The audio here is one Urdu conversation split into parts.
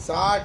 60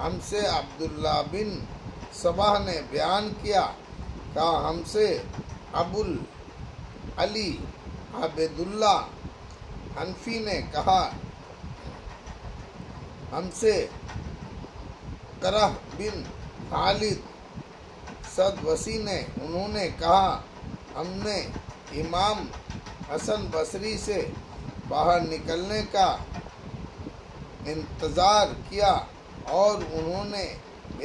ہم سے عبداللہ بن صبح نے بیان کیا، کہا ہم سے ابوالعلی عبداللہ حنفی نے کہا، ہم سے کرہ بن خالد سدوسی نے، انہوں نے کہا ہم نے امام حسن بصری سے باہر نکلنے کا انتظار کیا اور انہوں نے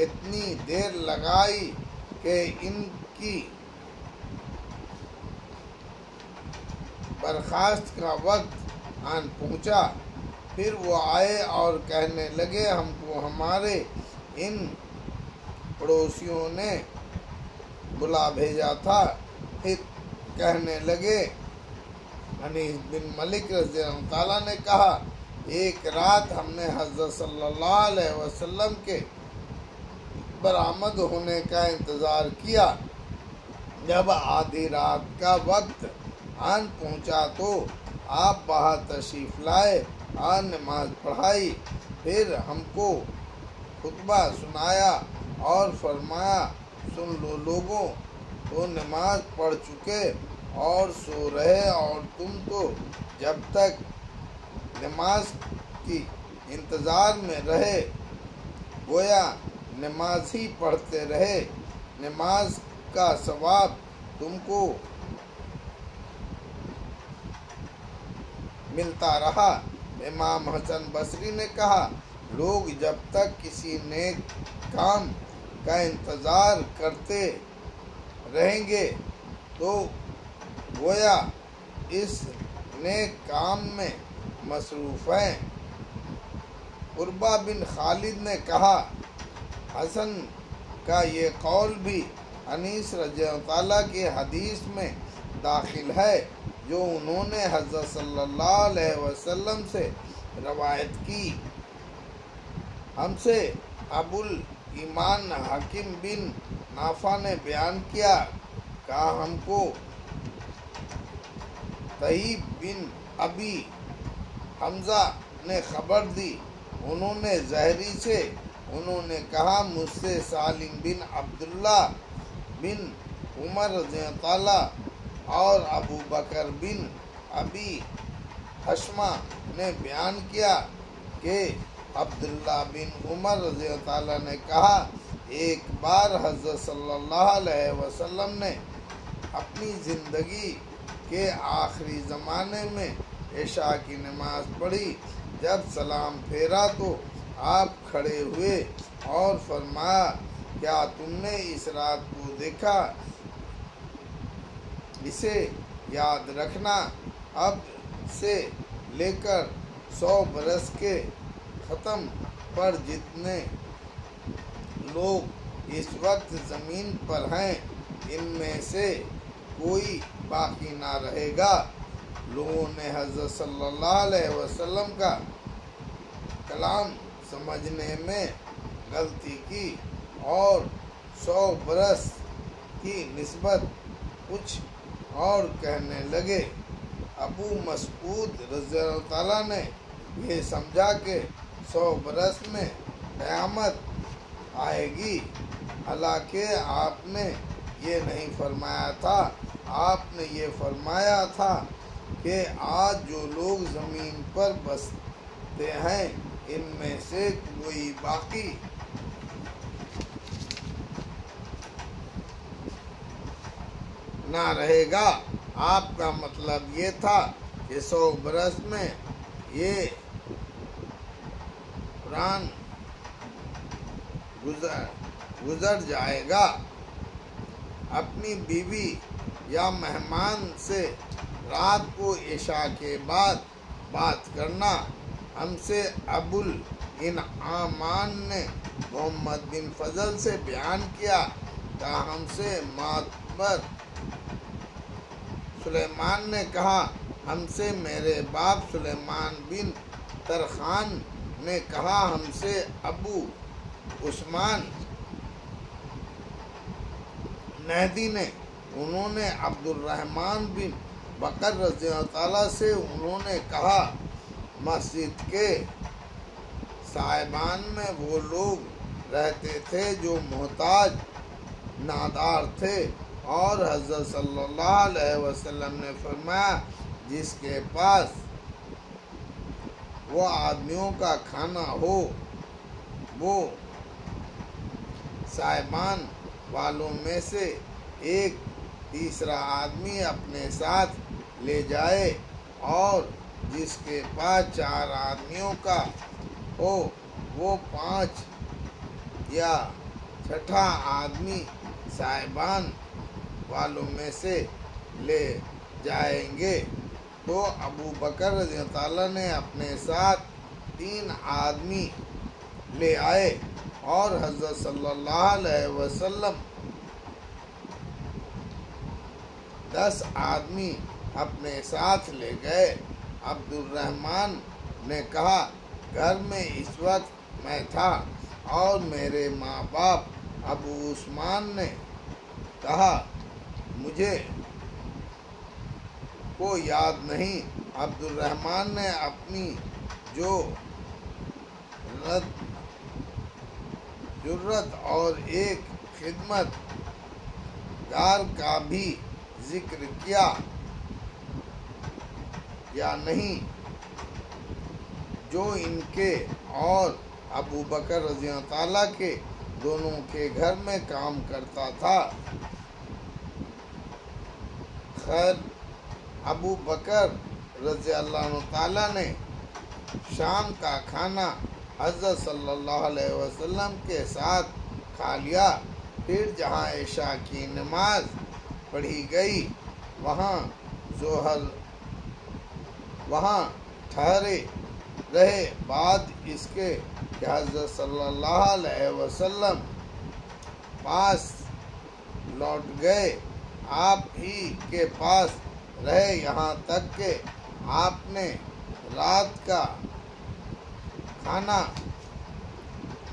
اتنی دیر لگائی کہ ان کی برخاست کا وقت آن پہنچا۔ پھر وہ آئے اور کہنے لگے ہم کو ہمارے ان پڑوسیوں نے بلا بھیجا تھا۔ پھر کہنے لگے، انیس بن مالک رضی اللہ تعالیٰ نے کہا، ایک رات ہم نے حضرت صلی اللہ علیہ وسلم کے برآمد ہونے کا انتظار کیا۔ جب آدھی رات کا وقت آن پہنچا تو آپ باہر تشریف لائے اور نماز پڑھائی، پھر ہم کو خطبہ سنایا اور فرمایا، سن لو لوگوں، تو نماز پڑھ چکے اور سو رہے اور تم تو جب تک نماز کی انتظار میں رہے گویا نماز ہی پڑھتے رہے، نماز کا ثواب تم کو ملتا رہا۔ امام حسن بصری نے کہا، لوگ جب تک کسی نیک کام کا انتظار کرتے رہیں گے تو گویا اس نیک کام میں مصروف ہیں۔ عربہ بن خالد نے کہا، حسن کا یہ قول بھی انیس رضی اللہ تعالیٰ کی حدیث میں داخل ہے جو انہوں نے حضرت صلی اللہ علیہ وسلم سے روایت کی۔ ہم سے ابوالایمان حکیم بن نافع نے بیان کیا، کہا ہم کو طیب بن ابی حمزہ نے خبر دی، انہوں نے زہری سے، انہوں نے کہا مجھ سے سالم بن عبداللہ بن عمر رضی اللہ تعالیٰ اور ابو بکر بن ابی حشمہ نے بیان کیا کہ عبداللہ بن عمر رضی اللہ تعالیٰ نے کہا، ایک بار حضرت صلی اللہ علیہ وسلم نے اپنی زندگی کے آخری زمانے میں عشاء کی نماز پڑھی۔ جب سلام پھیرا تو آپ کھڑے ہوئے اور فرمایا، کیا تم نے اس رات کو دیکھا؟ اسے یاد رکھنا، اب سے لے کر 100 برس کے ختم پر جتنے لوگ اس وقت زمین پر ہیں ان میں سے کوئی باقی نہ رہے گا۔ لوگوں نے حضرت صلی اللہ علیہ وسلم کا کلام سمجھنے میں غلطی کی اور 100 برس کی نسبت کچھ اور کہنے لگے۔ ابو مسعود رضی اللہ تعالیٰ نے یہ سمجھا کہ 100 برس میں قیامت آئے گی، حالانکہ آپ نے یہ نہیں فرمایا تھا۔ آپ نے یہ فرمایا تھا کہ آج جو لوگ زمین پر بستے ہیں ان میں سے کوئی باقی نہ رہے گا۔ آپ کا مطلب یہ تھا کہ 100 برس میں یہ قرآن گزر جائے گا۔ اپنی بیوی یا مہمان سے رات کو عشاء کے بعد بات کرنا۔ ہم سے ابوالانعام نے محمد بن فضل سے بیان کیا، کہا ہم سے معتبر سلیمان نے کہا، ہم سے میرے باپ سلیمان بن ترخان نے کہا، ہم سے ابو عثمان نہدی نے، انہوں نے عبد الرحمن بن بکر رضی اللہ تعالیٰ سے، انہوں نے کہا، مسجد کے صاحبان میں وہ لوگ رہتے تھے جو محتاج نادار تھے، اور حضرت صلی اللہ علیہ وسلم نے فرمایا جس کے پاس وہ آدمیوں کا کھانا ہو وہ صاحبان والوں میں سے ایک تیسرا آدمی اپنے ساتھ لے جائے، اور جس کے پاس 4 آدمیوں کا ہو وہ 5 یا 6 آدمی صاحبان والوں میں سے لے جائیں گے۔ تو ابو بکر رضی اللہ عنہ نے اپنے ساتھ 3 آدمی لے آئے، اور حضرت صلی اللہ علیہ وسلم 10 آدمی اپنے ساتھ لے گئے۔ عبد الرحمن نے کہا گھر میں اس وقت میں تھا اور میرے ماں باپ۔ ابو عثمان نے کہا مجھے کو یاد نہیں۔ عبد الرحمن نے اپنی جرت اور ایک خدمت گار کا بھی ذکر کیا یا نہیں جو ان کے اور ابو بکر رضی اللہ تعالیٰ کے دونوں کے گھر میں کام کرتا تھا۔ خیر، ابو بکر رضی اللہ عنہ تعالیٰ نے شام کا کھانا حضرت صلی اللہ علیہ وسلم کے ساتھ کھا لیا۔ پھر جہاں عشاء کی نماز پڑھی گئی وہاں ٹھہرے رہے۔ بعد اس کے کہ حضرت صلی اللہ علیہ وسلم پاس لوٹ گئے، آپ ہی کے پاس رہے یہاں تک کہ آپ نے رات کا کھانا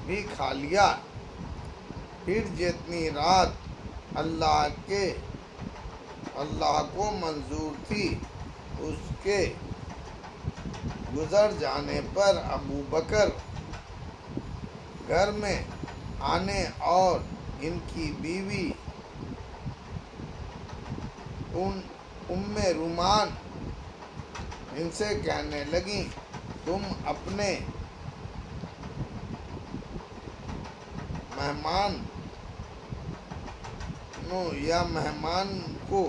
بھی کھا لیا۔ پھر جتنی رات اللہ کو منظور تھی اس کے گزر جانے پر ابو بکر گھر میں آنے اور ان کی بیوی ام رومان ان سے کہنے لگیں تم اپنے مہمان کو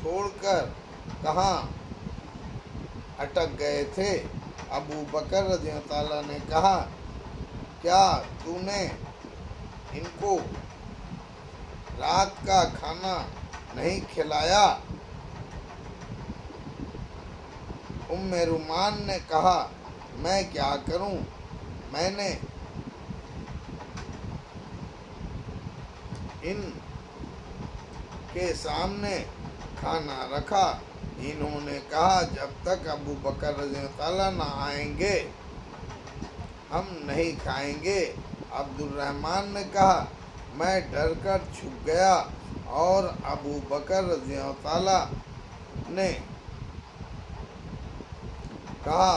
چھوڑ کر کہاں اٹک گئے تھے؟ ابو بکر رضی اللہ تعالیٰ نے کہا کیا تو نے ان کو رات کا کھانا نہیں کھلایا؟ ام رومان نے کہا میں کیا کروں، میں نے ان کے سامنے کھانا رکھا۔ انہوں نے کہا جب تک ابو بکر رضی اللہ تعالیٰ نہ آئیں گے ہم نہیں کھائیں گے۔ عبد الرحمن نے کہا میں ڈر کر چھپ گیا، اور ابو بکر رضی اللہ تعالیٰ نے کہا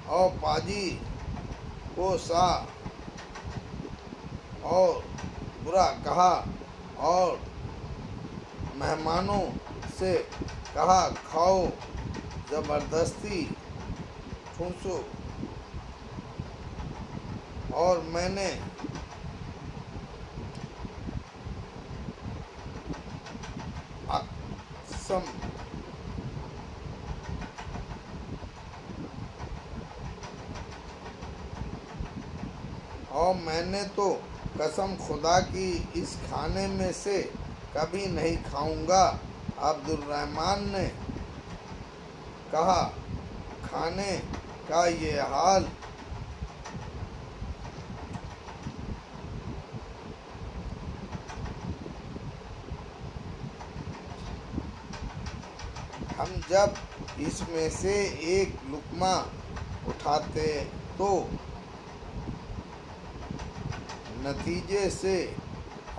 اور پاجی کو سا اور برا کہا اور مہمانوں سے کہا کھاؤ، زبردستی ٹھونسو، اور میں نے تو قسم خدا کی اس کھانے میں سے کبھی نہیں کھاؤں گا۔ عبد الرحمن نے کہا کھانے کا یہ حال ہم جب اس میں سے ایک لقمہ اٹھاتے تو نتیجے سے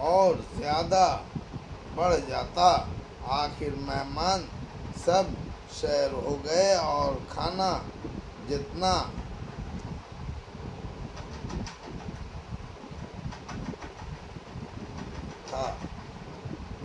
اور زیادہ بڑھ جاتا۔ آخر مہمان سب سیر ہو گئے اور کھانا جتنا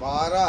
12